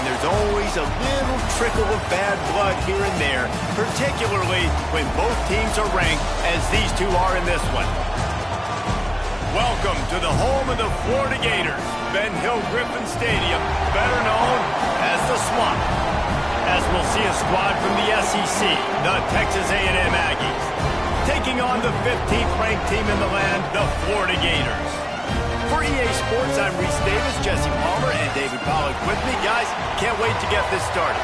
and there's always a little trickle of bad blood here and there, particularly when both teams are ranked as these two are in this one. Welcome to the home of the Florida Gators, Ben Hill Griffin Stadium, better known as the Swamp. As we'll see a squad from the SEC, the Texas A&M Aggies, taking on the 15th ranked team in the land, the Florida Gators. For EA Sports, I'm Reese Davis, Jesse Palmer, and David Pollack with me. Guys, can't wait to get this started.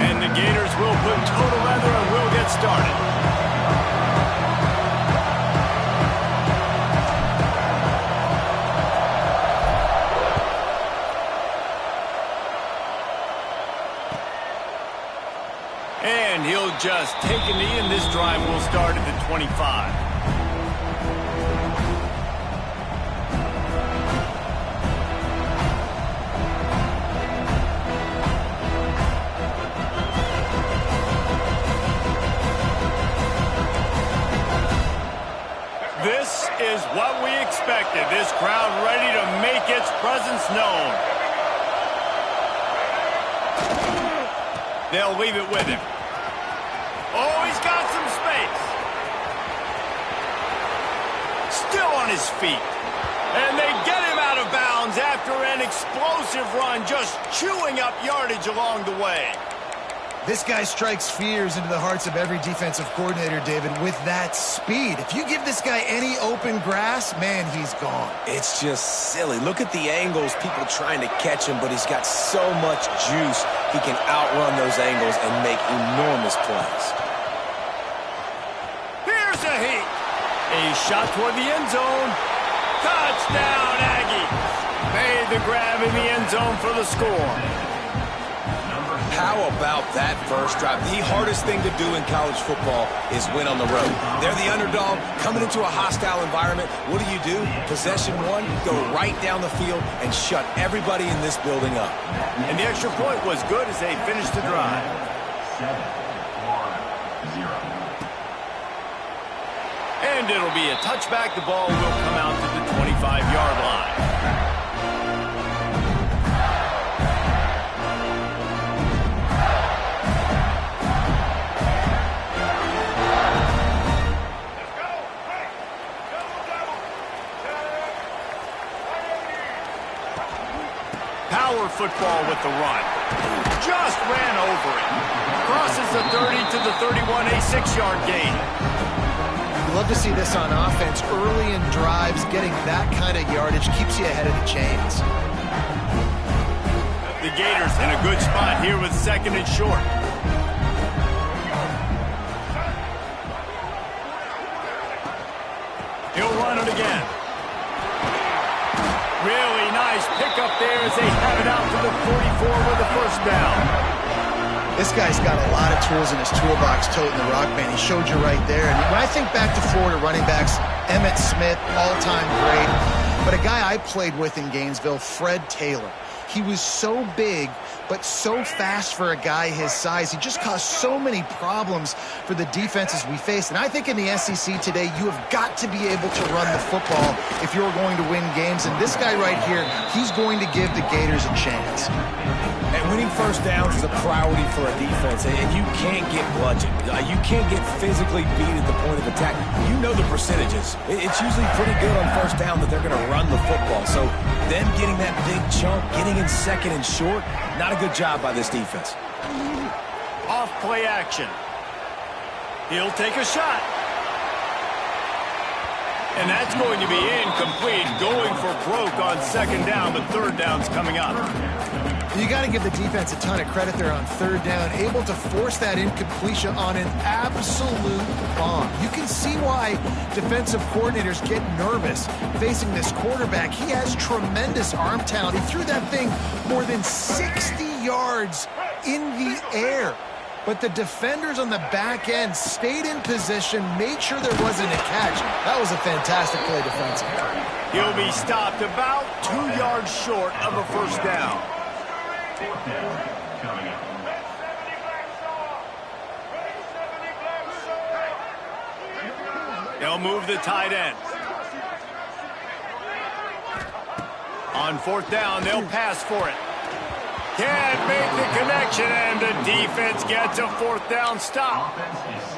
And the Gators will put total leather and we'll get started. And he'll just take a knee, and this drive will start at the 25. This is what we expected. This crowd ready to make its presence known. They'll leave it with him. Oh, he's got some space. Still on his feet. And they get him out of bounds after an explosive run, just chewing up yardage along the way. This guy strikes fears into the hearts of every defensive coordinator, David, with that speed. If you give this guy any open grass, man, he's gone. It's just silly. Look at the angles, people trying to catch him, but he's got so much juice. He can outrun those angles and make enormous plays. Here's a heat. A shot toward the end zone. Touchdown, Aggies. Made the grab in the end zone for the score. How about that first drive? The hardest thing to do in college football is win on the road. They're the underdog, coming into a hostile environment. What do? Possession one, go right down the field and shut everybody in this building up. And the extra point was good as they finished the drive. 7-0. And it'll be a touchback. The ball will come out to the 25-yard line. Power football with the run. Just ran over it. Crosses the 30 to the 31, a 6-yard gain. You love to see this on offense. Early in drives, getting that kind of yardage keeps you ahead of the chains. The Gators in a good spot here with second and short. He'll run it again. Really nice pickup there as they have it out to the 44 with the first down. This guy's got a lot of tools in his toolbox, toting the rock, man. He showed you right there. And when I think back to Florida running backs, Emmitt Smith, all-time great. But a guy I played with in Gainesville, Fred Taylor. He was so big, but so fast for a guy his size. He just caused so many problems for the defenses we faced. And I think in the SEC today, you have got to be able to run the football if you're going to win games. And this guy right here, he's going to give the Gators a chance. And winning first downs is a priority for a defense, and you can't get bludgeoned. You can't get physically beat at the point of attack. You know the percentages. It's usually pretty good on first down that they're going to run the football. So them getting that big chunk, getting in second and short, not a good job by this defense. Off play action. He'll take a shot. And that's going to be incomplete, going for broke on second down, but third down's coming up. You got to give the defense a ton of credit there on third down, able to force that incompletion on an absolute bomb. You can see why defensive coordinators get nervous facing this quarterback. He has tremendous arm talent. He threw that thing more than 60 yards in the air. but the defenders on the back end stayed in position, made sure there wasn't a catch. That was a fantastic play defensively. He'll be stopped about 2 yards short of a first down. They'll move the tight end. On fourth down, they'll pass for it. Can't make the connection, and the defense gets a fourth down stop.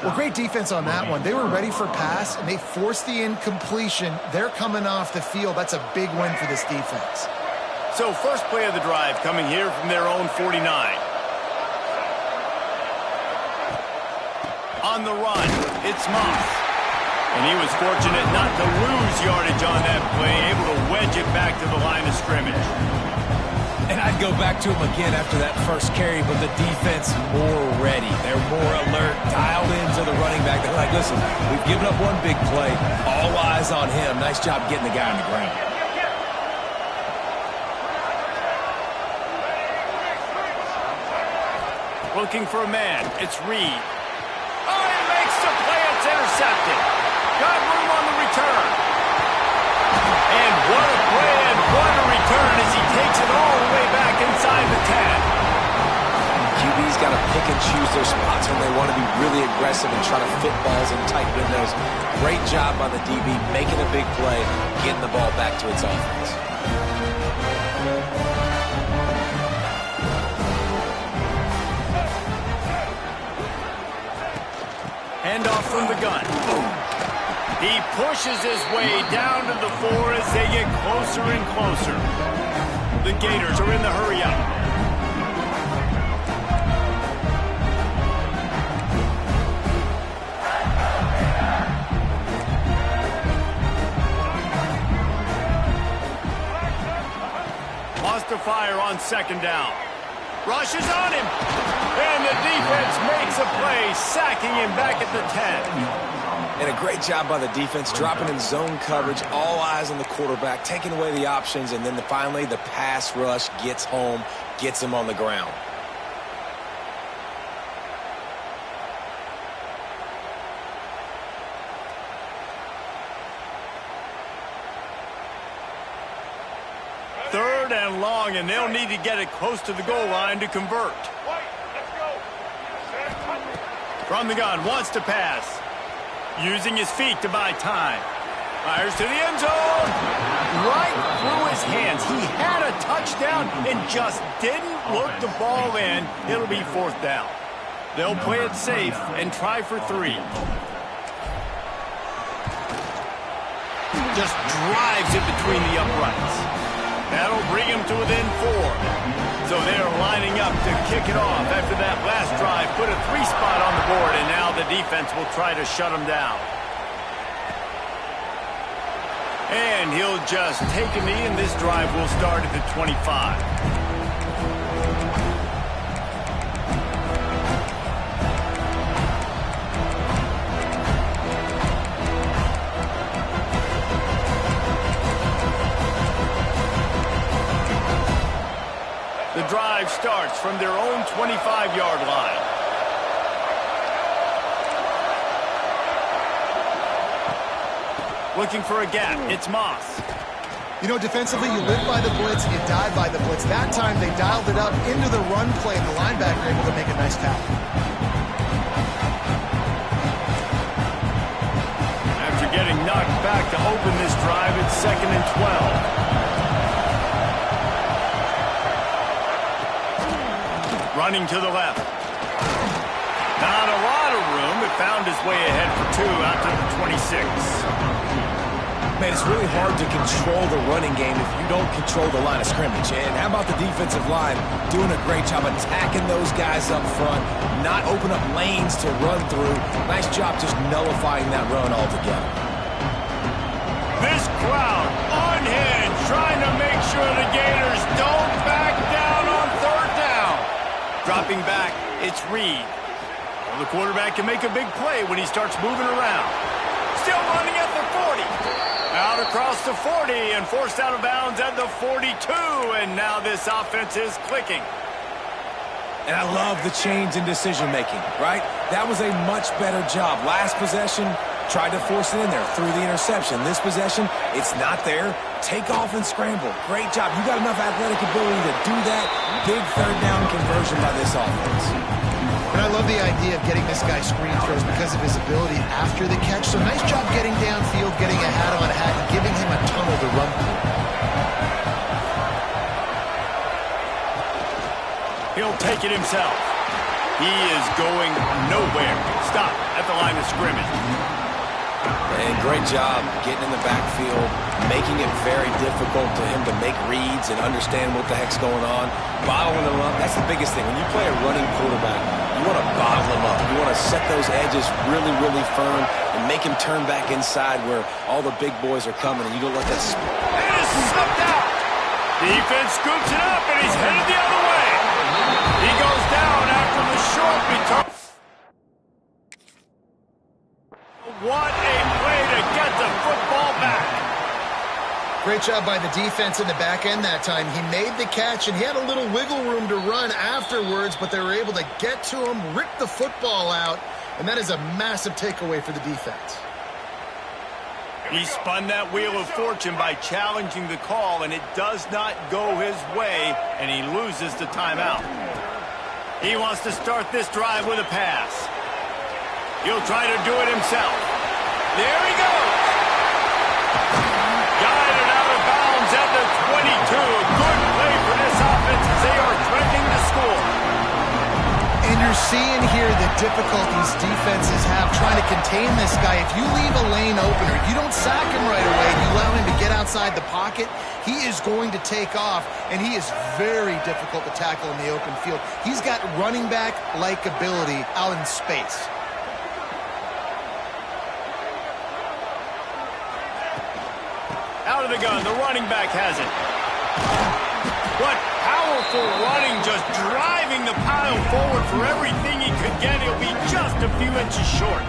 Well, great defense on that one. They were ready for pass, and they forced the incompletion. They're coming off the field. That's a big win for this defense. So first play of the drive coming here from their own 49. On the run, it's Moss. And he was fortunate not to lose yardage on that play, able to wedge it back to the line of scrimmage. And I'd go back to him again after that first carry, but the defense more ready. They're more alert, dialed into the running back. They're like, listen, we've given up one big play. All eyes on him. Nice job getting the guy on the ground. Looking for a man. It's Reed. Oh, he makes the play. It's intercepted. Got room on the return. And what a play and what a return as he takes it all the way back inside the 10. QB's got to pick and choose their spots when they want to be really aggressive and try to fit balls in tight windows. Great job by the DB making a big play, getting the ball back to its offense. Handoff from the gun. He pushes his way down to the 4 as they get closer and closer. The Gators are in the hurry-up. Lost to fire on second down. Rushes on him. And the defense makes a play, sacking him back at the 10. And a great job by the defense, dropping in zone coverage, all eyes on the quarterback, taking away the options, and then finally the pass rush gets home, gets him on the ground. Third and long, and they'll need to get it close to the goal line to convert. From the gun, wants to pass. Using his feet to buy time. Fires to the end zone. Right through his hands. He had a touchdown and just didn't look the ball in. It'll be fourth down. They'll play it safe and try for 3. Just drives it between the uprights. That'll bring him to within 4. So they're lining up to kick it off after that last drive. Put a 3 spot on the board, and now the defense will try to shut him down. And he'll just take a knee, and this drive will start at the 25. The drive starts from their own 25-yard line. Looking for a gap. It's Moss. You know, defensively, you live by the blitz, you die by the blitz. That time, they dialed it up into the run play, and the linebacker able to make a nice tackle. After getting knocked back to open this drive, it's 2nd and 12. Running to the left. Not a lot of room, but found his way ahead for 2 out to the 26. Man, it's really hard to control the running game if you don't control the line of scrimmage. And how about the defensive line doing a great job attacking those guys up front, not open up lanes to run through. Nice job just nullifying that run altogether. This crowd unhinged, trying to make sure the Gators don't back down on 3rd down. Dropping back, it's Reed. Well, the quarterback can make a big play when he starts moving around. Still running at the 40. Out across the 40 and forced out of bounds at the 42. And now this offense is clicking. And I love the change in decision-making, right? That was a much better job. Last possession, tried to force it in there through the interception. This possession, it's not there. Take off and scramble. Great job. You got enough athletic ability to do that. Big third down conversion by this offense. And I love the idea of getting this guy screen throws because of his ability after the catch. So nice job getting downfield, getting a hat-on-hat, and giving him a tunnel to run through. He'll take it himself. He is going nowhere. Stop at the line of scrimmage. And great job getting in the backfield, making it very difficult to him to make reads and understand what the heck's going on. Bottling them up, that's the biggest thing. When you play a running quarterback, you want to bottle them up. You want to set those edges really, really firm and make him turn back inside where all the big boys are coming, and you don't let that... It is slipped out. Defense scoops it up, and he's headed the other way. He goes down after the short return. What a way to get the football back. Great job by the defense in the back end that time. He made the catch, and he had a little wiggle room to run afterwards, but they were able to get to him, rip the football out, and that is a massive takeaway for the defense. He spun that wheel of fortune by challenging the call, and it does not go his way, and he loses the timeout. He wants to start this drive with a pass. He'll try to do it himself. There he goes. Guided out of bounds at the 22. A good play for this offense as they are threatening to score. And you're seeing here the difficulties defenses have trying to contain this guy. If you leave a lane open or you don't sack him right away, you allow him to get outside the pocket, he is going to take off, and he is very difficult to tackle in the open field. He's got running back-like ability out in space. Out of the gun, the running back has it. What powerful running, just driving the pile forward for everything he could get. He'll be just a few inches short.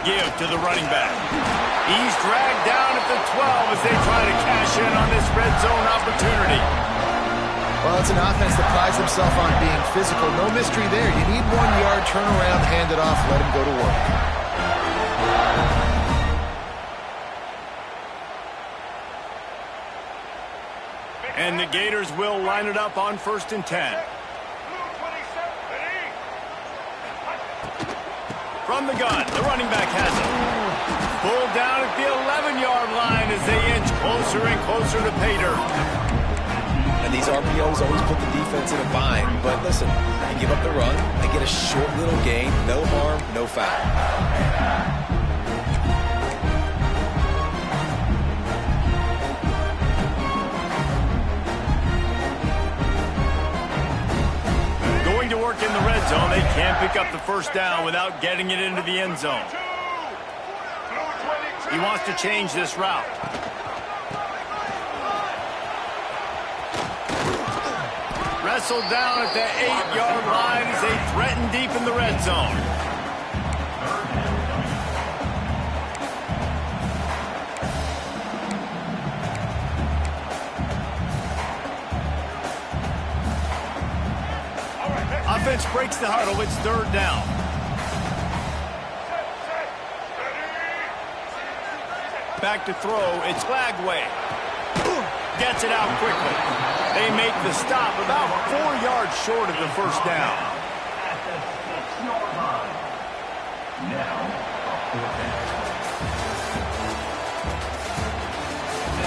Give to the running back. He's dragged down at the 12 as they try to cash in on this red zone opportunity. Well, it's an offense that prides themselves on being physical. No mystery there. You need 1 yard, turn around, hand it off, let him go to work. And the Gators will line it up on 1st and 10. From the gun, the running back has it. Pulled down at the 11-yard line as they inch closer and closer to pay dirt. And these RPOs always put the defense in a bind. But listen, they give up the run, they get a short little gain, no harm, no foul. To work in the red zone, they can't pick up the first down without getting it into the end zone. He wants to change this route. Wrestled down at the 8-yard line as they threaten deep in the red zone. Offense breaks the huddle. It's 3rd down. Back to throw. It's Lagway. Gets it out quickly. They make the stop about 4 yards short of the first down.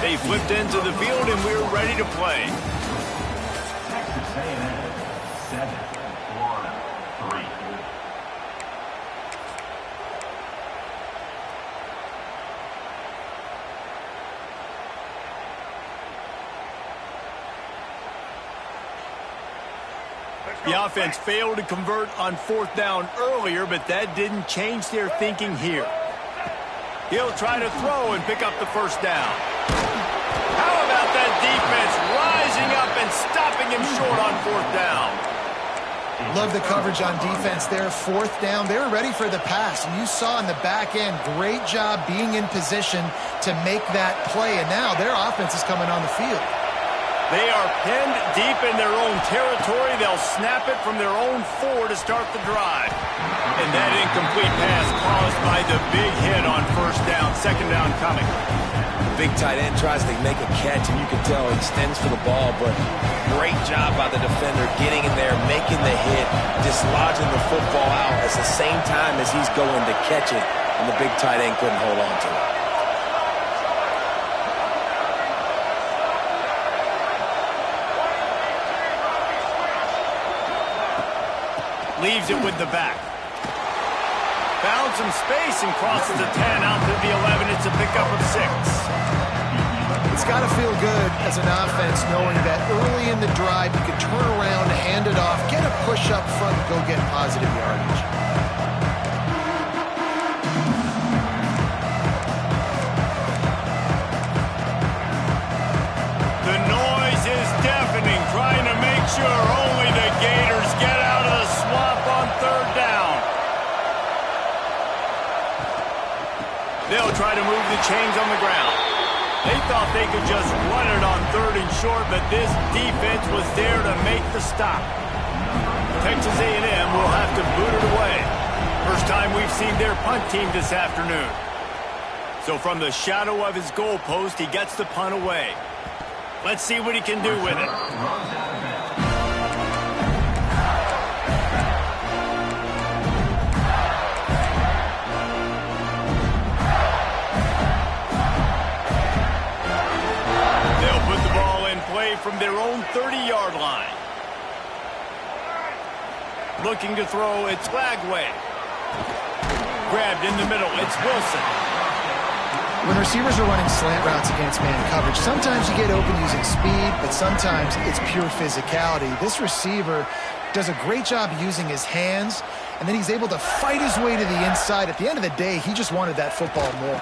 They flipped into the field, and we're ready to play. Texas A&M 7. The offense failed to convert on 4th down earlier, but that didn't change their thinking here. He'll try to throw and pick up the first down. How about that defense rising Rising up and stopping him short on 4th down. Love the coverage on defense there. 4th down. They were ready for the pass. And you saw in the back end, great job being in position to make that play. And now their offense is coming on the field. They are pinned deep in their own territory. They'll snap it from their own 4 to start the drive. And that incomplete pass caused by the big hit on 1st down. 2nd down coming. The big tight end tries to make a catch, and you can tell he extends for the ball, but great job by the defender getting in there, making the hit, dislodging the football out at the same time as he's going to catch it, and the big tight end couldn't hold on to it. Leaves it with the back. Found some space and crosses the 10 out to the 11. It's a pickup of 6. It's got to feel good as an offense knowing that early in the drive you can turn around, hand it off, get a push up front, and go get positive yardage. The noise is deafening, trying to make sure only the Gators get out of the swamp on 3rd down. They'll try to move the chains on the ground. They thought they could just run it on 3rd and short, but this defense was there to make the stop. Texas A&M will have to boot it away. First time we've seen their punt team this afternoon. So from the shadow of his goalpost, he gets the punt away. Let's see what he can do with it. From their own 30-yard line. Looking to throw, it's Lagway. Grabbed in the middle, it's Wilson. When receivers are running slant routes against man coverage, sometimes you get open using speed, but sometimes it's pure physicality. This receiver does a great job using his hands, and then he's able to fight his way to the inside. At the end of the day, he just wanted that football more.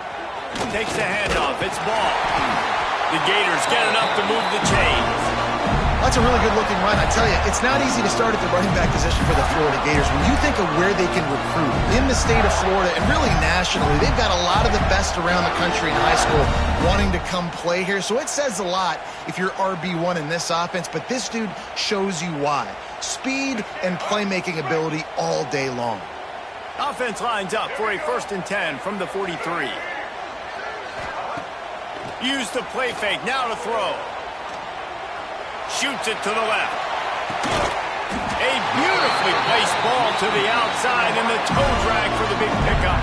Takes the handoff, it's ball. The Gators get enough to move the chains. That's a really good-looking run. I tell you, it's not easy to start at the running back position for the Florida Gators. When you think of where they can recruit in the state of Florida and really nationally, they've got a lot of the best around the country in high school wanting to come play here. So it says a lot if you're RB1 in this offense, but this dude shows you why. Speed and playmaking ability all day long. Offense lines up for a 1st and 10 from the 43. Use the play fake, now to throw. Shoots it to the left. A beautifully placed ball to the outside and the toe drag for the big pickup.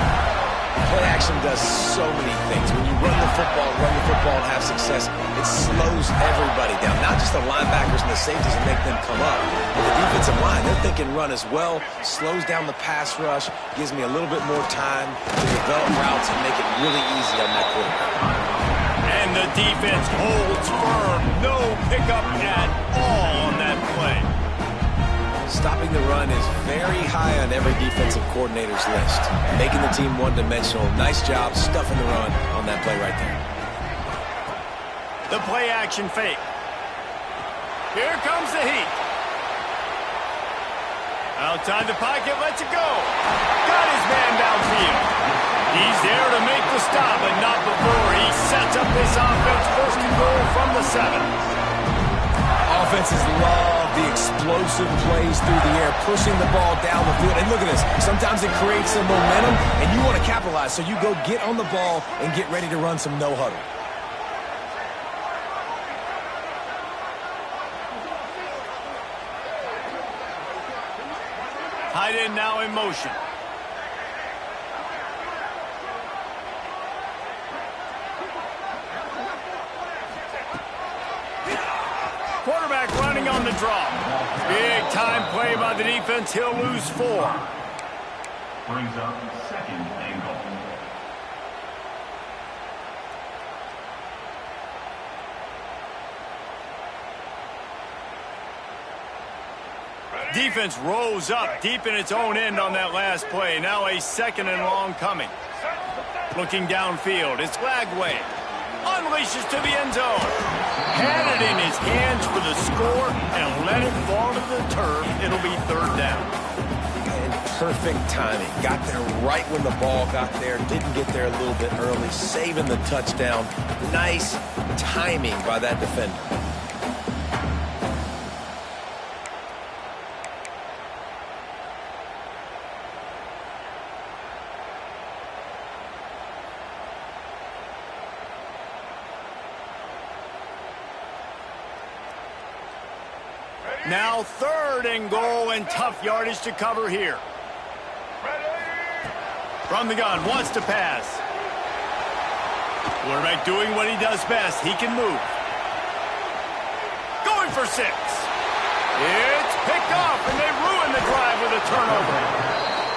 Play action does so many things. When you run the football and have success, it slows everybody down. Not just the linebackers and the safeties and make them come up, but the defensive line, they're thinking run as well, slows down the pass rush, gives me a little bit more time to develop routes and make it really easy on that quarterback. And the defense holds firm. No pickup at all on that play. Stopping the run is very high on every defensive coordinator's list. Making the team one-dimensional. Nice job stuffing the run on that play right there. The play action fake. Here comes the heat. Outside the pocket, lets it go. Got his man downfield. He's there to make the stop, but not before he sets up this offense 1st and goal from the 7. Offenses love the explosive plays through the air, pushing the ball down the field. And look at this. Sometimes it creates some momentum, and you want to capitalize. So you go get on the ball and get ready to run some no-huddle. Tight end now in motion. Quarterback running on the draw. Big time play by the defense. He'll lose 4. Brings up 2nd and goal. Defense rose up deep in its own end on that last play. Now a 2nd and long coming. Looking downfield, it's Lagway. unleashes to the end zone. Had it in his hands for the score and let it fall to the turf. It'll be third down. And perfect timing. Got there right when the ball got there. Didn't get there a little bit early. Saving the touchdown. Nice timing by that defender. Now third and goal, and tough yardage to cover here. From the gun, wants to pass. Quarterback doing what he does best. He can move. Going for 6. It's picked off, and they ruin the drive with a turnover.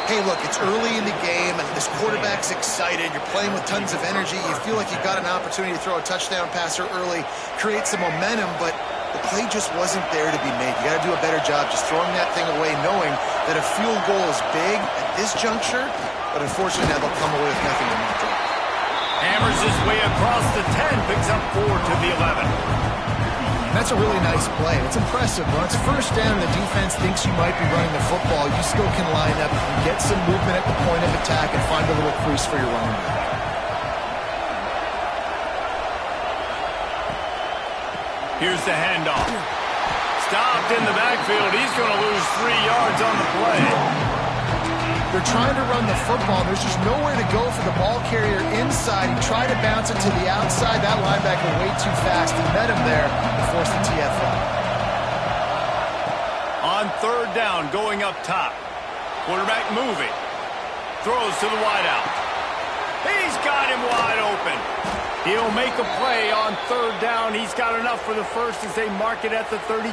Hey, look, it's early in the game, and this quarterback's excited. You're playing with tons of energy. You feel like you've got an opportunity to throw a touchdown passer early, create some momentum, but the play just wasn't there to be made. You got to do a better job just throwing that thing away, knowing that a field goal is big at this juncture, but unfortunately now they'll come away with nothing in that drive. Hammers his way across the 10, picks up 4 to the 11. That's a really nice play. It's impressive. When it's first down and the defense thinks you might be running the football, you still can line up and get some movement at the point of attack and find a little crease for your running back. Here's the handoff. Stopped in the backfield. He's going to lose 3 yards on the play. They're trying to run the football. There's just nowhere to go for the ball carrier inside. He tried to bounce it to the outside. That linebacker way too fast. He met him there and forced the TFL. On third down, going up top. Quarterback moving. Throws to the wideout. He's got him wide open. He'll make a play on third down. He's got enough for the first as they mark it at the 32.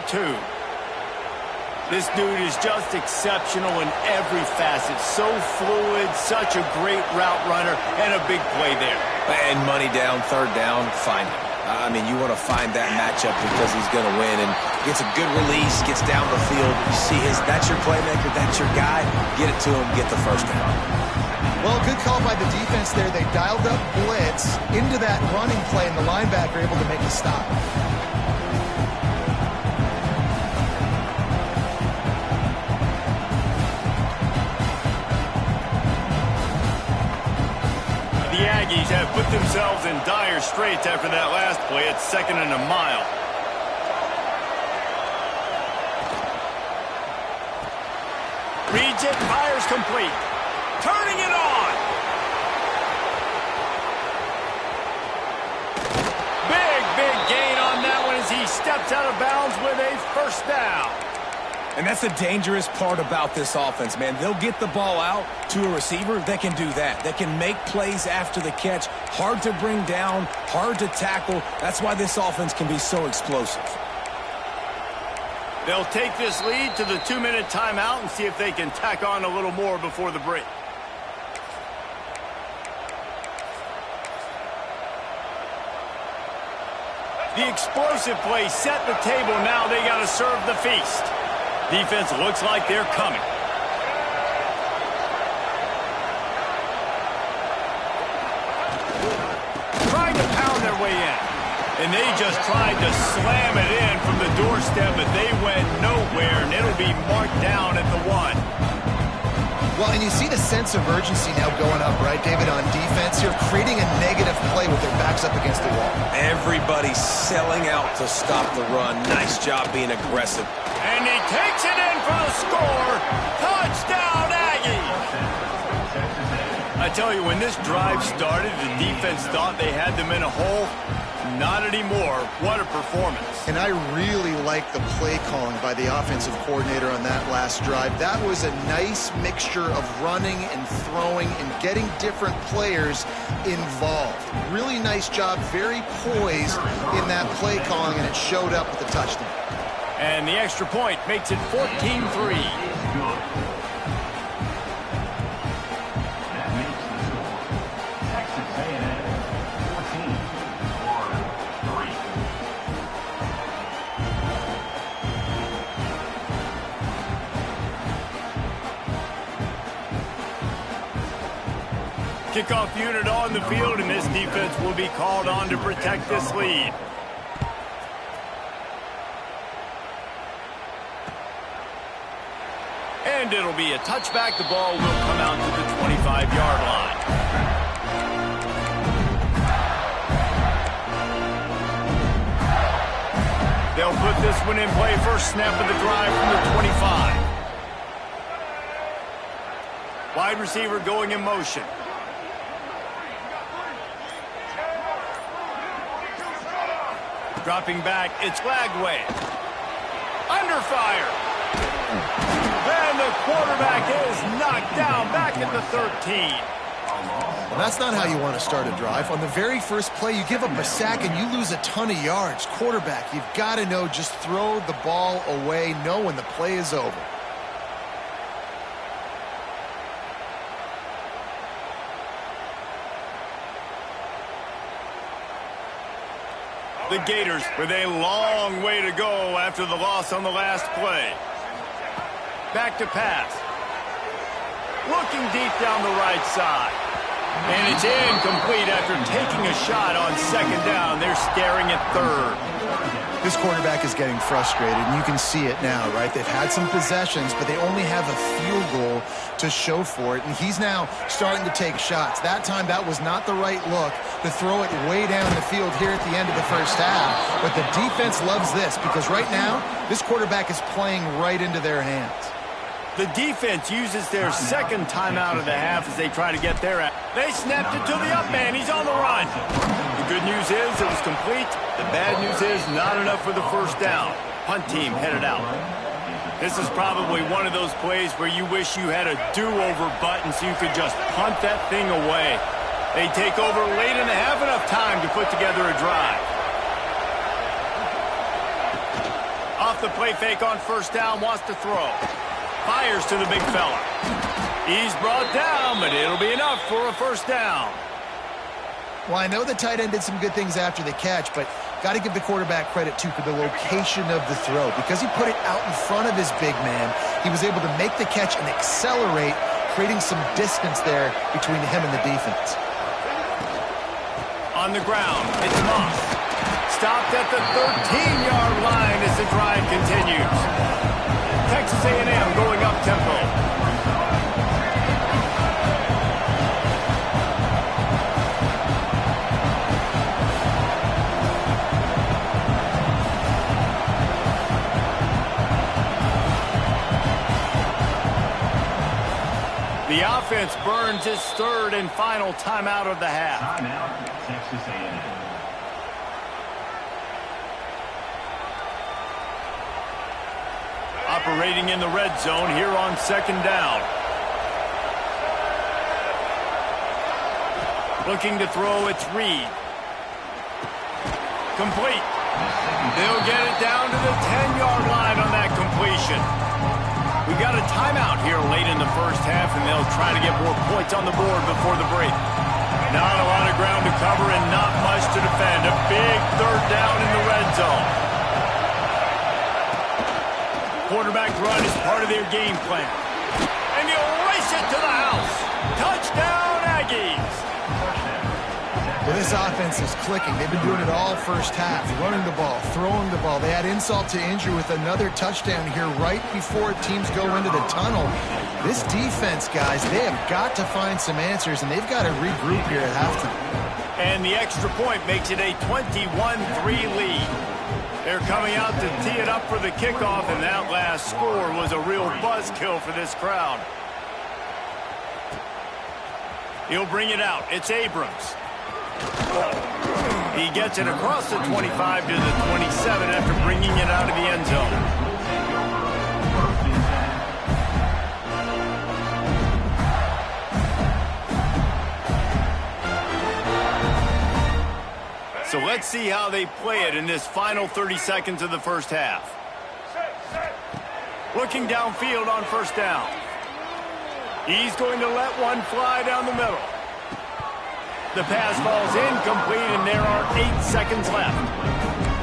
This dude is just exceptional in every facet. So fluid, such a great route runner, and a big play there. And money down, third down, find him. I mean, you want to find that matchup because he's going to win. And gets a good release, gets down the field. You see that's your playmaker, that's your guy. Get it to him, get the first down. Well, good call by the defense there. They dialed up blitz into that running play, and the linebacker able to make the stop. The Aggies have put themselves in dire straits after that last play. It's 2nd and a mile. Reads it, fires complete. Turning it on. Big gain on that one as he steps out of bounds with a first down. And that's the dangerous part about this offense, man. They'll get the ball out to a receiver. They can do that. They can make plays after the catch. Hard to bring down, hard to tackle. That's why this offense can be so explosive. They'll take this lead to the 2-minute timeout and see if they can tack on a little more before the break. The explosive play set the table. Now they got to serve the feast. Defense looks like they're coming. Trying to pound their way in. And they just tried to slam it in from the doorstep, but they went nowhere, and it'll be marked down at the 1. Well, and you see the sense of urgency now going up, right, David, on defense here, creating a negative play with their backs up against the wall. Everybody's selling out to stop the run. Nice job being aggressive. And he takes it in for the score. Touchdown, Aggies! I tell you, when this drive started, the defense thought they had them in a hole. Not anymore. What a performance. And I really like the play calling by the offensive coordinator on that last drive. That was a nice mixture of running and throwing and getting different players involved. Really nice job, very poised in that play calling, and it showed up with the touchdown. And the extra point makes it 14-3. Kickoff unit on the field, and this defense will be called on to protect this lead. And it'll be a touchback. The ball will come out to the 25-yard line. They'll put this one in play. First snap of the drive from the 25. Wide receiver going in motion. Dropping back, it's Lagway. Under fire. And the quarterback is knocked down back at the 13. Well, that's not how you want to start a drive. On the very first play, you give up a sack and you lose a ton of yards. Quarterback, you've got to know, just throw the ball away, know when the play is over. The Gators with a long way to go after the loss on the last play. Back to pass. Looking deep down the right side. And it's incomplete after taking a shot on second down. They're staring at third. This quarterback is getting frustrated, and you can see it now, right? They've had some possessions, but they only have a field goal to show for it, and he's now starting to take shots. That time, that was not the right look to throw it way down the field here at the end of the first half, but the defense loves this because right now, this quarterback is playing right into their hands. The defense uses their second timeout of the half as they try to get there. They snapped it to the up man. He's on the run. The good news is it was complete. The bad news is not enough for the first down. Punt team headed out. This is probably one of those plays where you wish you had a do-over button so you could just punt that thing away. They take over late and have enough time to put together a drive. Off the play fake on first down, wants to throw. Fires to the big fella. He's brought down, but it'll be enough for a first down. Well, I know the tight end did some good things after the catch, but got to give the quarterback credit, too, for the location of the throw. Because he put it out in front of his big man, he was able to make the catch and accelerate, creating some distance there between him and the defense. On the ground, it's Moss. Stopped at the 13-yard line as the drive continues. Texas A&M going up tempo. The offense burns its third and final timeout of the half. Timeout, Texas A&M. Operating in the red zone here on second down. Looking to throw, it's Reed. Complete. They'll get it down to the 10-yard line on that completion. We've got a timeout here late in the first half, and they'll try to get more points on the board before the break. Not a lot of ground to cover and not much to defend. A big third down in the red zone. Quarterback run is part of their game plan. And you'll race it to the house. Touchdown, Aggies. Well, this offense is clicking. They've been doing it all first half, running the ball, throwing the ball. They had insult to injury with another touchdown here right before teams go into the tunnel. This defense, guys, they have got to find some answers, and they've got to regroup here at halftime. And the extra point makes it a 21-3 lead. They're coming out to tee it up for the kickoff, and that last score was a real buzzkill for this crowd. He'll bring it out. It's Abrams. He gets it across the 25 to the 27 after bringing it out of the end zone. So let's see how they play it in this final 30 seconds of the first half. Looking downfield on first down. He's going to let one fly down the middle. The pass falls incomplete, and there are 8 seconds left.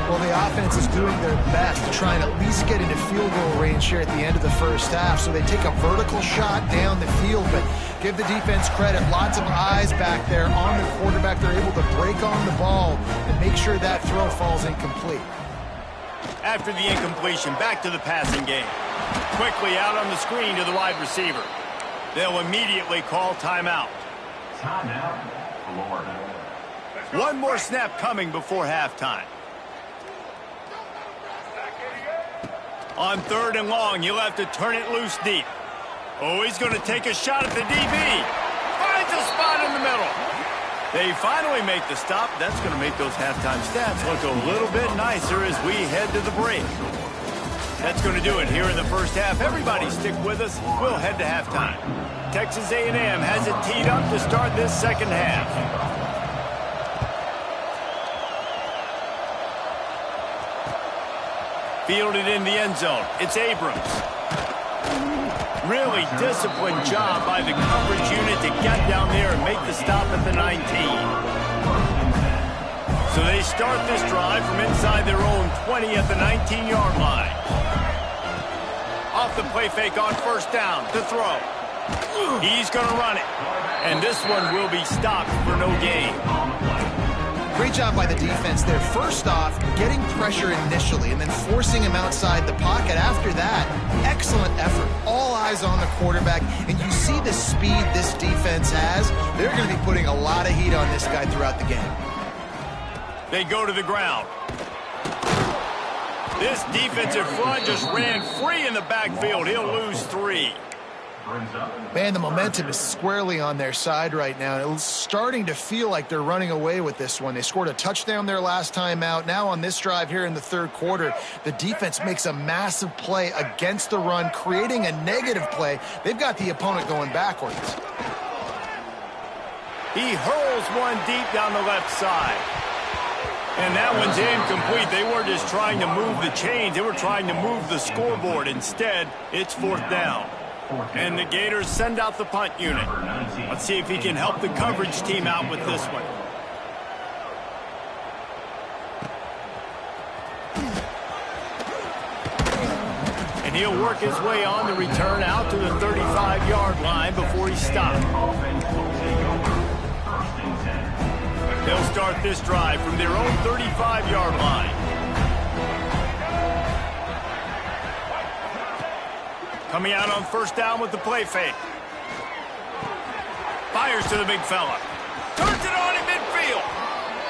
Well, the offense is doing their best to try and at least get into field goal range here at the end of the first half. So they take a vertical shot down the field, but Give the defense credit. Lots of eyes back there on the quarterback. They're able to break on the ball and make sure that throw falls incomplete. After the incompletion, back to the passing game. Quickly out on the screen to the wide receiver. They'll immediately call timeout. Timeout, Florida. One more snap coming before halftime. On 3rd and long, you'll have to turn it loose deep. Oh, he's going to take a shot at the DB. Finds a spot in the middle. They finally make the stop. That's going to make those halftime stats look a little bit nicer as we head to the break. That's going to do it here in the first half. Everybody stick with us. We'll head to halftime. Texas A&M has it teed up to start this second half. Fielded in the end zone. It's Abrams. Really disciplined job by the coverage unit to get down there and make the stop at the 19. So they start this drive from inside their own 20 at the 19-yard line. Off the play fake on 1st down to throw. He's going to run it. And this one will be stopped for no gain. Great job by the defense there. First off, getting pressure initially and then forcing him outside the pocket. After that, excellent effort. All eyes on the quarterback. And you see the speed this defense has. They're going to be putting a lot of heat on this guy throughout the game. They go to the ground. This defensive front just ran free in the backfield. He'll lose 3. Man, the momentum is squarely on their side right now. It's starting to feel like they're running away with this one. They scored a touchdown their last time out. Now on this drive here in the 3rd quarter, the defense makes a massive play against the run, creating a negative play. They've got the opponent going backwards. He hurls one deep down the left side. And that one's incomplete. They weren't just trying to move the chains. They were trying to move the scoreboard. Instead, it's 4th down. And the Gators send out the punt unit. Let's see if he can help the coverage team out with this one. And he'll work his way on the return out to the 35-yard line before he's stopped. They'll start this drive from their own 35-yard line. Coming out on 1st down with the play fake. Fires to the big fella. Turns it on in midfield.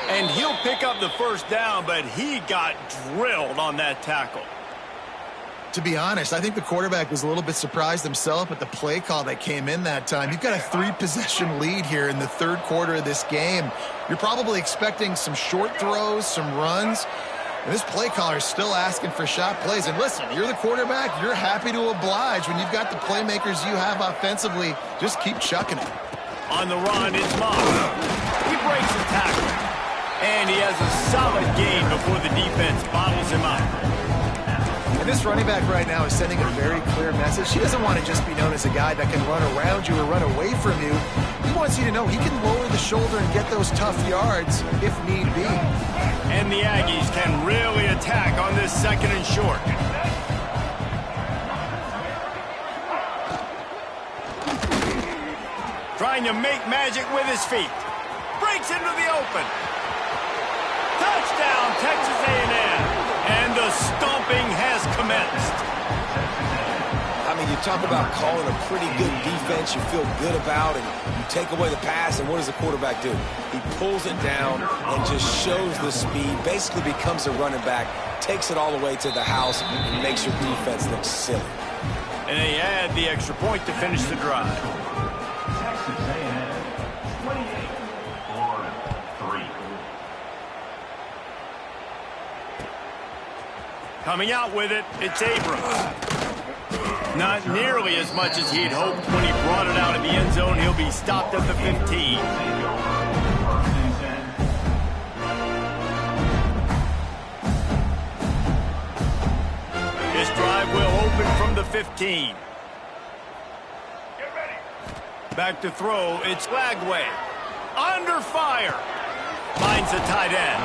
And he'll pick up the 1st down, but he got drilled on that tackle. To be honest, I think the quarterback was a little bit surprised himself at the play call that came in that time. You've got a 3-possession lead here in the 3rd quarter of this game. You're probably expecting some short throws, some runs. And this play caller is still asking for shot plays. And listen, you're the quarterback. You're happy to oblige. When you've got the playmakers you have offensively, just keep chucking it. On the run, it's Moss. He breaks the tackle. And he has a solid gain before the defense bottles him up. And this running back right now is sending a very clear message. He doesn't want to just be known as a guy that can run around you or run away from you. He wants you to know he can lower the shoulder and get those tough yards if need be. And the Aggies can really attack on this 2nd and short. Trying to make magic with his feet. Breaks into the open. Touchdown, Texas A&M. And the stomping has commenced. I mean, you talk about calling a pretty good defense you feel good about, and you take away the pass, and what does the quarterback do? He pulls it down and just shows the speed, basically becomes a running back, takes it all the way to the house, and makes your defense look silly. And they add the extra point to finish the drive. Texas A&M 28, Florida 3. Coming out with it, it's Abrams. Not nearly as much as he'd hoped when he brought it out of the end zone. He'll be stopped at the 15. This drive will open from the 15. Back to throw, it's Lagway. Under fire. Finds the tight end.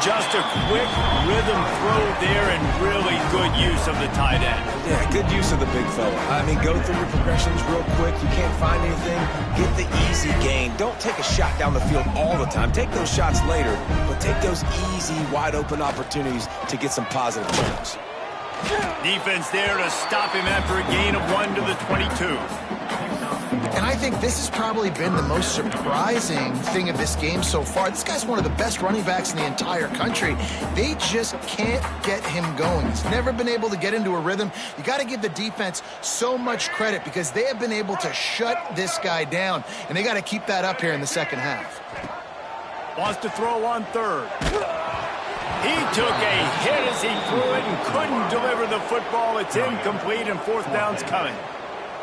Just a quick rhythm throw there and really good use of the tight end. Yeah, good use of the big fella. I mean, go through your progressions real quick. You can't find anything, get the easy gain. Don't take a shot down the field all the time. Take those shots later, but take those easy, wide-open opportunities to get some positive points. Defense there to stop him after a gain of 1 to the 22. And I think this has probably been the most surprising thing of this game so far. This guy's one of the best running backs in the entire country. They just can't get him going. He's never been able to get into a rhythm. You got to give the defense so much credit because they have been able to shut this guy down, and they got to keep that up here in the second half. Wants to throw on third. He took a hit as he threw it and couldn't deliver the football. It's incomplete, and fourth down's coming.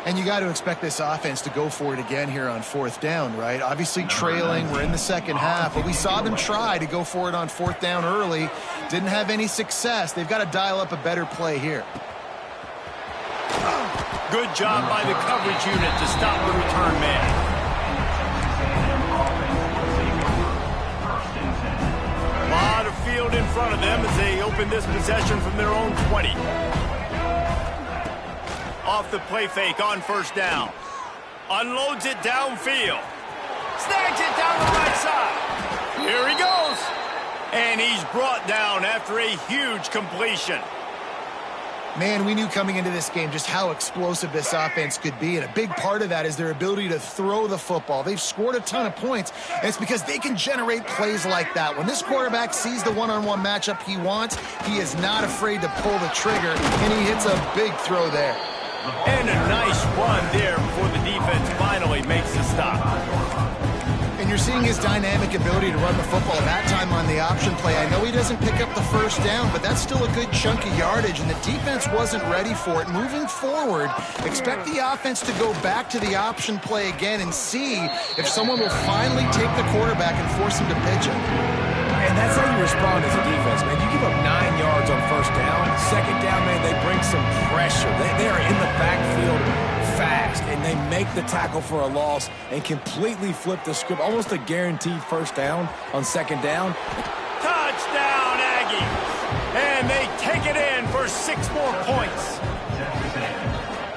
And you got to expect this offense to go for it again here on fourth down, right? Obviously trailing, we're in the second half, but we saw them try to go for it on fourth down early. Didn't have any success. They've got to dial up a better play here. Good job by the coverage unit to stop the return man. A lot of field in front of them as they open this possession from their own 20. Off the play fake on first down. Unloads it downfield. Snags it down the right side. Here he goes. And he's brought down after a huge completion. Man, we knew coming into this game just how explosive this offense could be, and a big part of that is their ability to throw the football. They've scored a ton of points, and it's because they can generate plays like that. When this quarterback sees the one-on-one matchup he wants, he is not afraid to pull the trigger, and he hits a big throw there. And a nice run there before the defense finally makes the stop. And you're seeing his dynamic ability to run the football that time on the option play. I know he doesn't pick up the first down, but that's still a good chunk of yardage, and the defense wasn't ready for it. Moving forward, expect the offense to go back to the option play again and see if someone will finally take the quarterback and force him to pitch it. And that's how you respond as a defense, man. You give up 9 yards on first down. Second down, man, they bring some pressure. They are in the backfield fast, and they make the tackle for a loss and completely flip the script. Almost a guaranteed first down on second down. Touchdown, Aggies! And they take it in for 6 more points.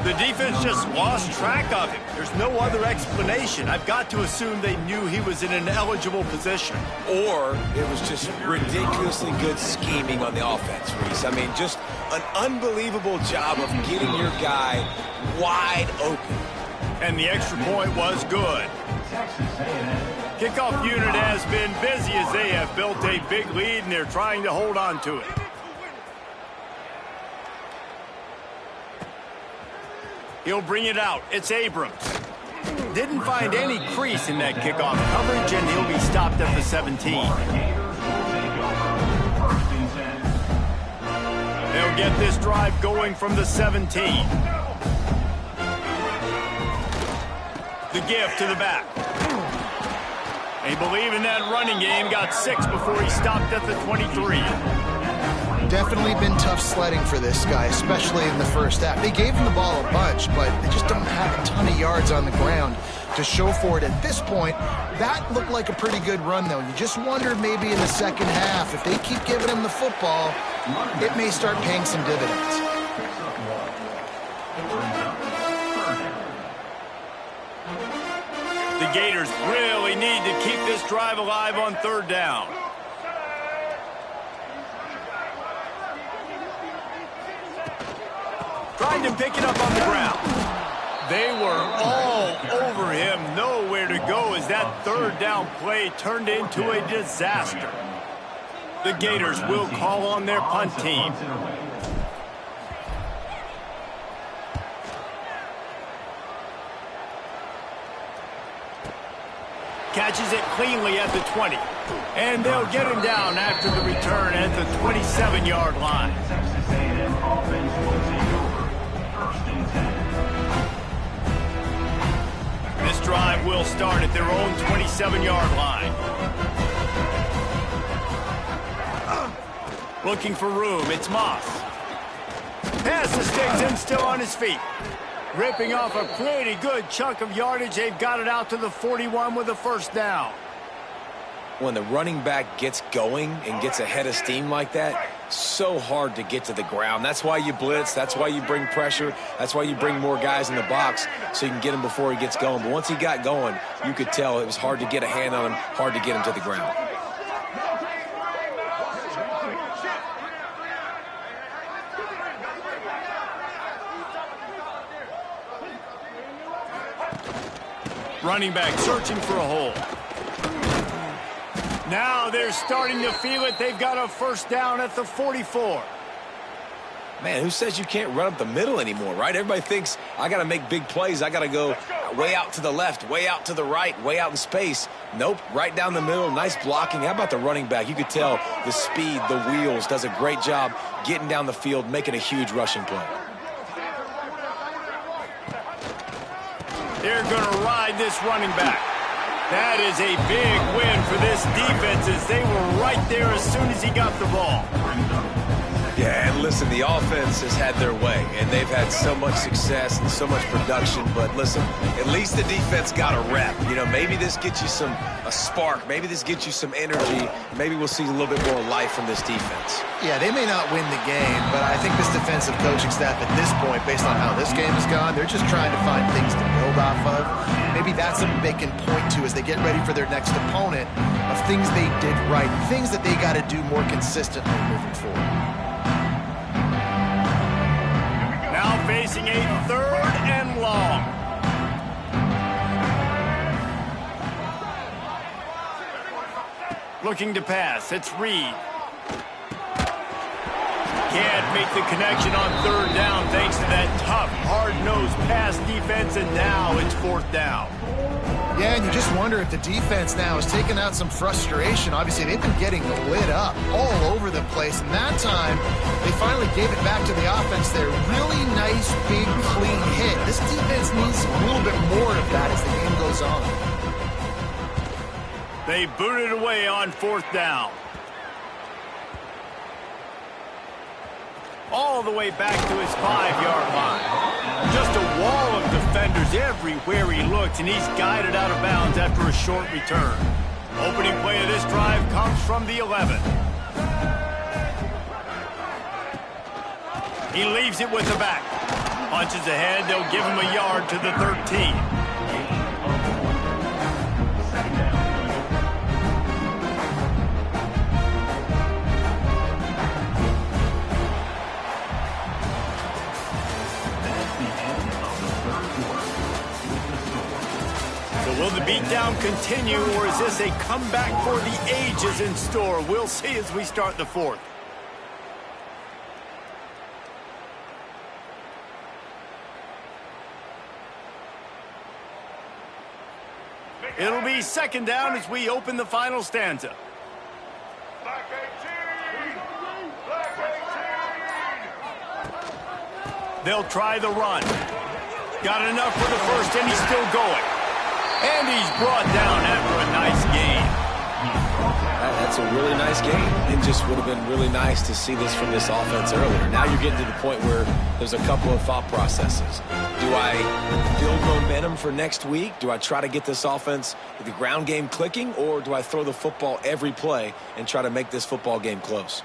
The defense just lost track of him. There's no other explanation. I've got to assume they knew he was in an eligible position. Or it was just ridiculously good scheming on the offense, Reese. I mean, just an unbelievable job of getting your guy wide open. And the extra point was good. Kickoff unit has been busy as they have built a big lead, and they're trying to hold on to it. He'll bring it out. It's Abrams. Didn't find any crease in that kickoff coverage, and he'll be stopped at the 17. They'll get this drive going from the 17. The give to the back. They believe in that running game. Got 6 before he stopped at the 23. Definitely been tough sledding for this guy, especially in the first half. They gave him the ball a bunch, but they just don't have a ton of yards on the ground to show for it at this point. That looked like a pretty good run, though. You just wonder maybe in the second half, if they keep giving him the football, it may start paying some dividends. The Gators really need to keep this drive alive on third down. Trying to pick it up on the ground. They were all over him, nowhere to go as that third down play turned into a disaster. The Gators will call on their punt team. Catches it cleanly at the 20. And they'll get him down after the return at the 27-yard line. This drive will start at their own 27-yard line. Looking for room, it's Moss. Pass the sticks and still on his feet. Ripping off a pretty good chunk of yardage. They've got it out to the 41 with a first down. when the running back gets going and gets ahead of steam like that, so hard to get to the ground. That's why you blitz. That's why you bring pressure. That's why you bring more guys in the box so you can get him before he gets going. But once he got going, you could tell it was hard to get a hand on him, hard to get him to the ground. Running back searching for a hole. Now they're starting to feel it. They've got a first down at the 44. Man, who says you can't run up the middle anymore, right? Everybody thinks I got to make big plays. I got to go way out to the left, way out to the right, way out in space. Nope, right down the middle. Nice blocking. How about the running back? You could tell the speed, the wheels, does a great job getting down the field, making a huge rushing play. They're going to ride this running back. That is a big win for this defense as they were right there as soon as he got the ball. Yeah, and listen, the offense has had their way, and they've had so much success and so much production. But listen, at least the defense got a rep. You know, maybe this gets you a spark. Maybe this gets you some energy. Maybe we'll see a little bit more life from this defense. Yeah, they may not win the game, but I think this defensive coaching staff at this point, based on how this game has gone, they're just trying to find things to build off of. Maybe that's something they can point to as they get ready for their next opponent of things they did right, things that they got to do more consistently moving forward. Now facing a 3rd and long. Looking to pass. It's Reed. Can't make the connection on 3rd down thanks to that tough, hard-nosed pass defense, and now it's 4th down. Yeah, and you just wonder if the defense now is taking out some frustration. Obviously, they've been getting lit up all over the place, and that time, they finally gave it back to the offense there. Really nice, big, clean hit. This defense needs a little bit more of that as the game goes on. They boot it away on 4th down. All the way back to his 5-yard line. Just a wall of defenders everywhere he looks, and he's guided out of bounds after a short return. Opening play of this drive comes from the 11. He leaves it with the back. Punches ahead, they'll give him a yard to the 13. Will the beatdown continue, or is this a comeback for the ages in store? We'll see as we start the 4th. It'll be 2nd down as we open the final stanza. They'll try the run. Got enough for the first, and he's still going. And he's brought down after a nice gain. That's a really nice game. It just would have been really nice to see this from this offense earlier. Now you're getting to the point where there's a couple of thought processes. Do I build momentum for next week? Do I try to get this offense, the ground game clicking, or do I throw the football every play and try to make this football game close?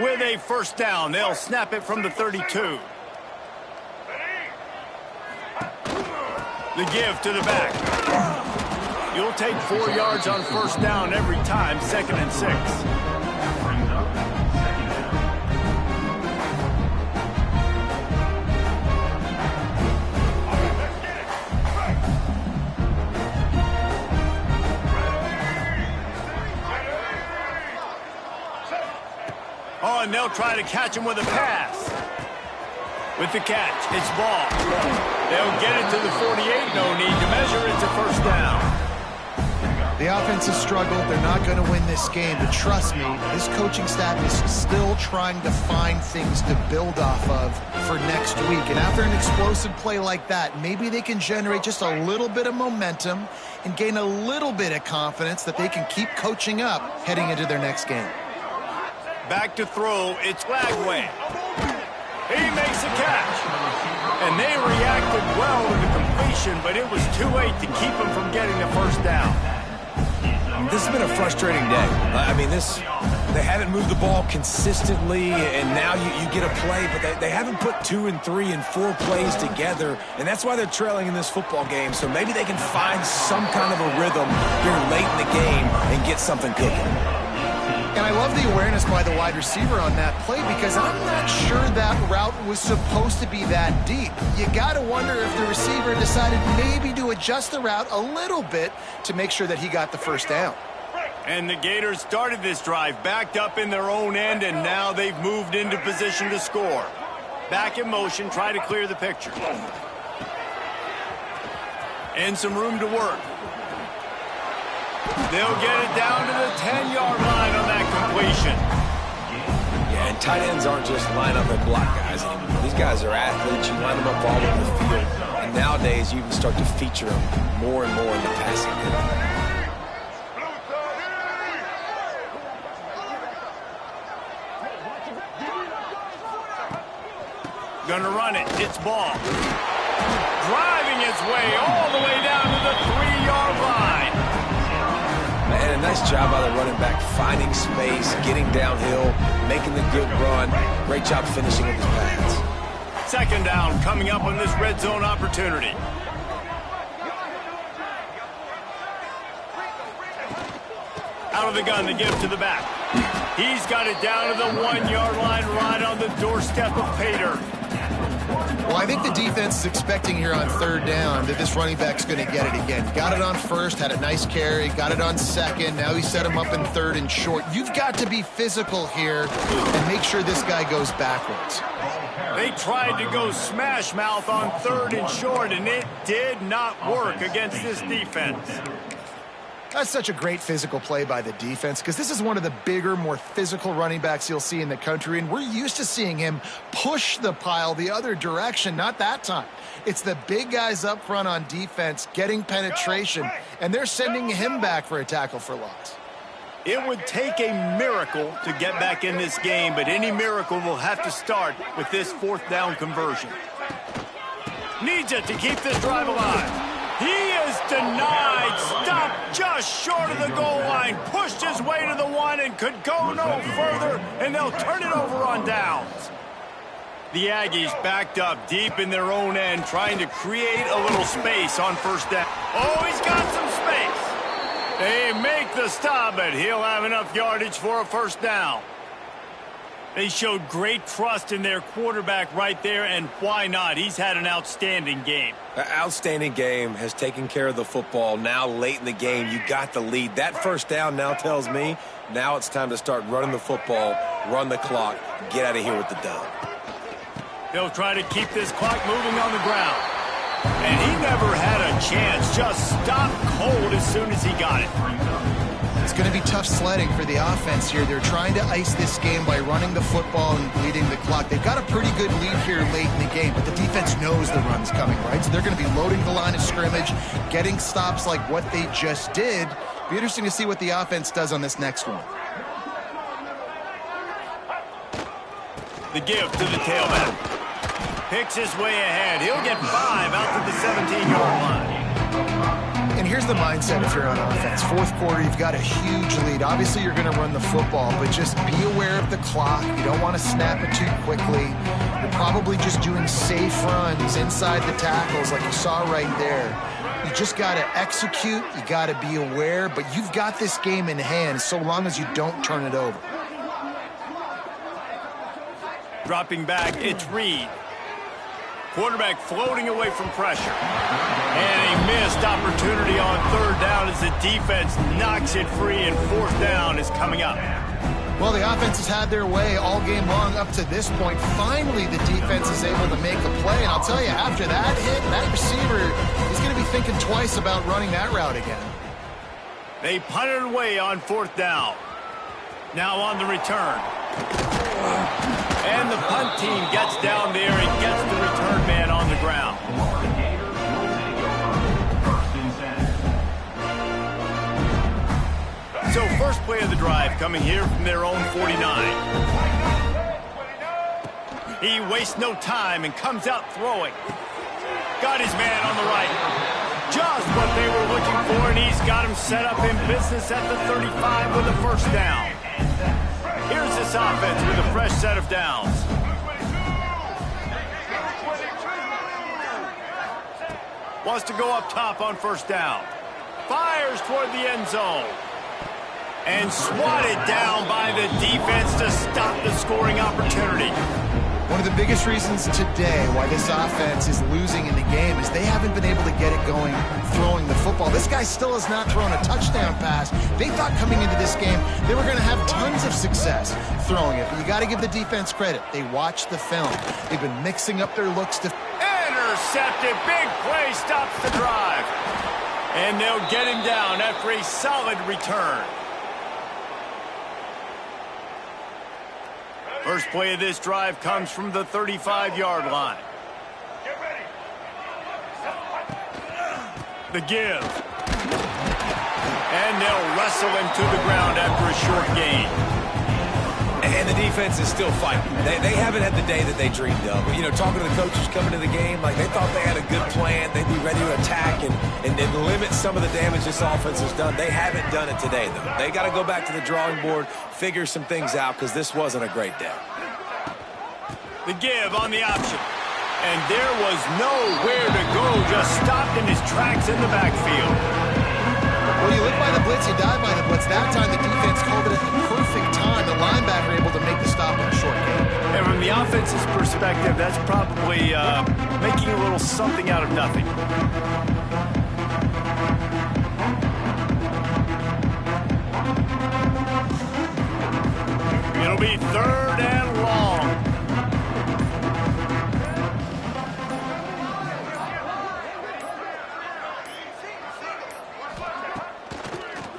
With a 1st down, they'll snap it from the 32. The give to the back. You'll take 4 yards on 1st down every time, 2nd and 6. Oh, and they'll try to catch him with a pass. With the catch, it's ball. They'll get it to the 48. No need to measure. It's a 1st down. The offense has struggled. They're not going to win this game. But trust me, this coaching staff is still trying to find things to build off of for next week. And after an explosive play like that, maybe they can generate just a little bit of momentum and gain a little bit of confidence that they can keep coaching up heading into their next game. Back to throw. It's Lagway. He makes a catch. And they reacted well to the completion, but it was too late to keep them from getting the first down. This has been a frustrating day. I mean, they haven't moved the ball consistently, and now you get a play, but they haven't put 2 and 3 and 4 plays together, and that's why they're trailing in this football game. So maybe they can find some kind of a rhythm here late in the game and get something cooking. And I love the awareness by the wide receiver on that play because I'm not sure that route was supposed to be that deep. You got to wonder if the receiver decided maybe to adjust the route a little bit to make sure that he got the first down. And the Gators started this drive backed up in their own end, and now they've moved into position to score. Back in motion, try to clear the picture. And some room to work. They'll get it down to the 10-yard line on that completion. Yeah, and tight ends aren't just line up and block guys anymore. These guys are athletes. You line them up all over the field. And nowadays, you can start to feature them more and more in the passing game. Gonna run it. It's Ball. Driving its way all the way down to the 3-yard line. Man, a nice job by the running back, finding space, getting downhill, making the good run. Great job finishing with his pads. Second down coming up on this red zone opportunity. Out of the gun, the give to the back. He's got it down to the 1-yard line right on the doorstep of Pater. Well, I think the defense is expecting here on third down that this running back's going to get it again. Got it on first, had a nice carry, got it on second. Now he set him up in third and short. You've got to be physical here and make sure this guy goes backwards. They tried to go smash mouth on third and short, and it did not work against this defense. That's such a great physical play by the defense because this is one of the bigger, more physical running backs you'll see in the country, and we're used to seeing him push the pile the other direction. Not that time. It's the big guys up front on defense getting penetration, and they're sending him back for a tackle for loss. It would take a miracle to get back in this game, but any miracle will have to start with this fourth down conversion. Needs it to keep this drive alive. He is denied. Stopped just short of the goal line. Pushed his way to the 1 and could go no further, and they'll turn it over on downs. The Aggies backed up deep in their own end, trying to create a little space on first down. Oh, he's got some space. They make the stop, but he'll have enough yardage for a first down. They showed great trust in their quarterback right there, and why not? He's had an outstanding game. An outstanding game, has taken care of the football. Now late in the game, you got the lead. That first down now tells me now it's time to start running the football, run the clock, get out of here with the dub. They'll try to keep this clock moving on the ground. And he never had a chance, just stopped cold as soon as he got it. It's going to be tough sledding for the offense here. They're trying to ice this game by running the football and bleeding the clock. They've got a pretty good lead here late in the game, but the defense knows the run's coming, right? So they're going to be loading the line of scrimmage, getting stops like what they just did. Be interesting to see what the offense does on this next one. The give to the tailback. Picks his way ahead. He'll get 5 out to the 17-yard line. And here's the mindset if you're on offense. Fourth quarter, you've got a huge lead. Obviously, you're going to run the football, but just be aware of the clock. You don't want to snap it too quickly. You're probably just doing safe runs inside the tackles like you saw right there. You just got to execute. You got to be aware, but you've got this game in hand so long as you don't turn it over. Dropping back, it's Reed. Quarterback floating away from pressure. And a missed opportunity on third down as the defense knocks it free, and fourth down is coming up. Well, the offense has had their way all game long up to this point. Finally, the defense is able to make a play. And I'll tell you, after that hit, that receiver is going to be thinking twice about running that route again. They punted away on fourth down. Now on the return. And the punt team gets down there and gets the return man on the ground. So first play of the drive coming here from their own 49. He wastes no time and comes out throwing. Got his man on the right. Just what they were looking for, and he's got him set up in business at the 35 with a first down. Here's this offense with a fresh set of downs. Wants to go up top on first down. Fires toward the end zone. And swatted down by the defense to stop the scoring opportunity. One of the biggest reasons today why this offense is losing in the game is they haven't been able to get it going throwing the football. This guy still has not thrown a touchdown pass. They thought coming into this game they were going to have tons of success throwing it. But you got to give the defense credit. They watched the film. They've been mixing up their looks to... Intercepted. Big play stops the drive. And they'll get him down after a solid return. First play of this drive comes from the 35-yard line. The give. And they'll wrestle him to the ground after a short gain. And the defense is still fighting. They haven't had the day that they dreamed of. But, you know, talking to the coaches coming to the game, like they thought they had a good plan. They'd be ready to attack and limit some of the damage this offense has done. They haven't done it today, though. They got to go back to the drawing board, figure some things out, because this wasn't a great day. The give on the option. And there was nowhere to go, just stopped in his tracks in the backfield. Well, you live by the blitz, you die by the blitz. That time the defense called it at the perfect time. The linebacker able to make the stop in a short game. And from the offense's perspective, that's probably making a little something out of nothing. It'll be third and long.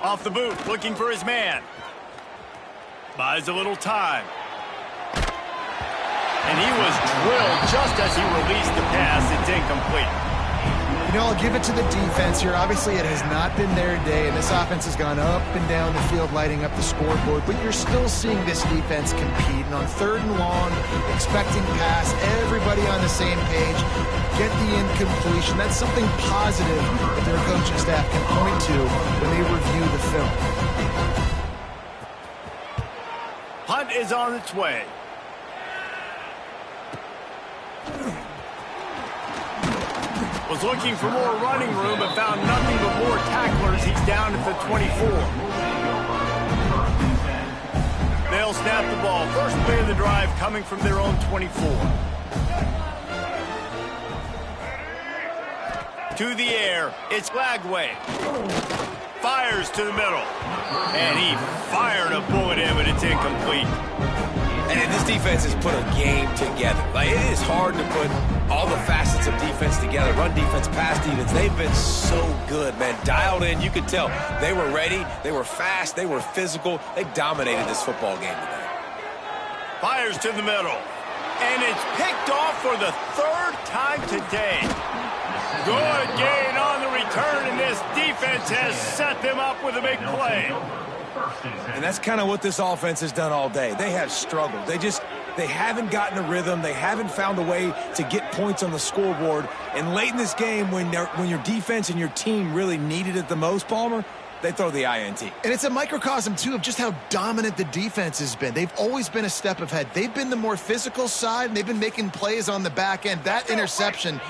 Off the boot, looking for his man. Buys a little time. And he was drilled just as he released the pass. It's incomplete. You know, I'll give it to the defense here. Obviously, it has not been their day, and this offense has gone up and down the field, lighting up the scoreboard. But you're still seeing this defense compete. And on third and long, expecting pass, everybody on the same page, get the incompletion. That's something positive that their coaching staff can point to when they review the film. Punt is on its way. Was looking for more running room but found nothing but more tacklers. He's down at the 24. They'll snap the ball. First play of the drive coming from their own 24. To the air, it's Lagway. Fires to the middle. And he fired a bullet in, but it's incomplete. And this defense has put a game together. Like, it is hard to put all the facets of defense together. Run defense, pass defense. They've been so good, man. Dialed in. You could tell they were ready. They were fast. They were physical. They dominated this football game today. Fires to the middle. And it's picked off for the third time today. Good gain on the return, and this defense has set them up with a big play. And that's kind of what this offense has done all day. They have struggled. They haven't gotten a rhythm. They haven't found a way to get points on the scoreboard. And late in this game, when your defense and your team really needed it the most, Palmer, they throw the INT. And it's a microcosm, too, of just how dominant the defense has been. They've always been a step ahead. They've been the more physical side, and they've been making plays on the back end. That interception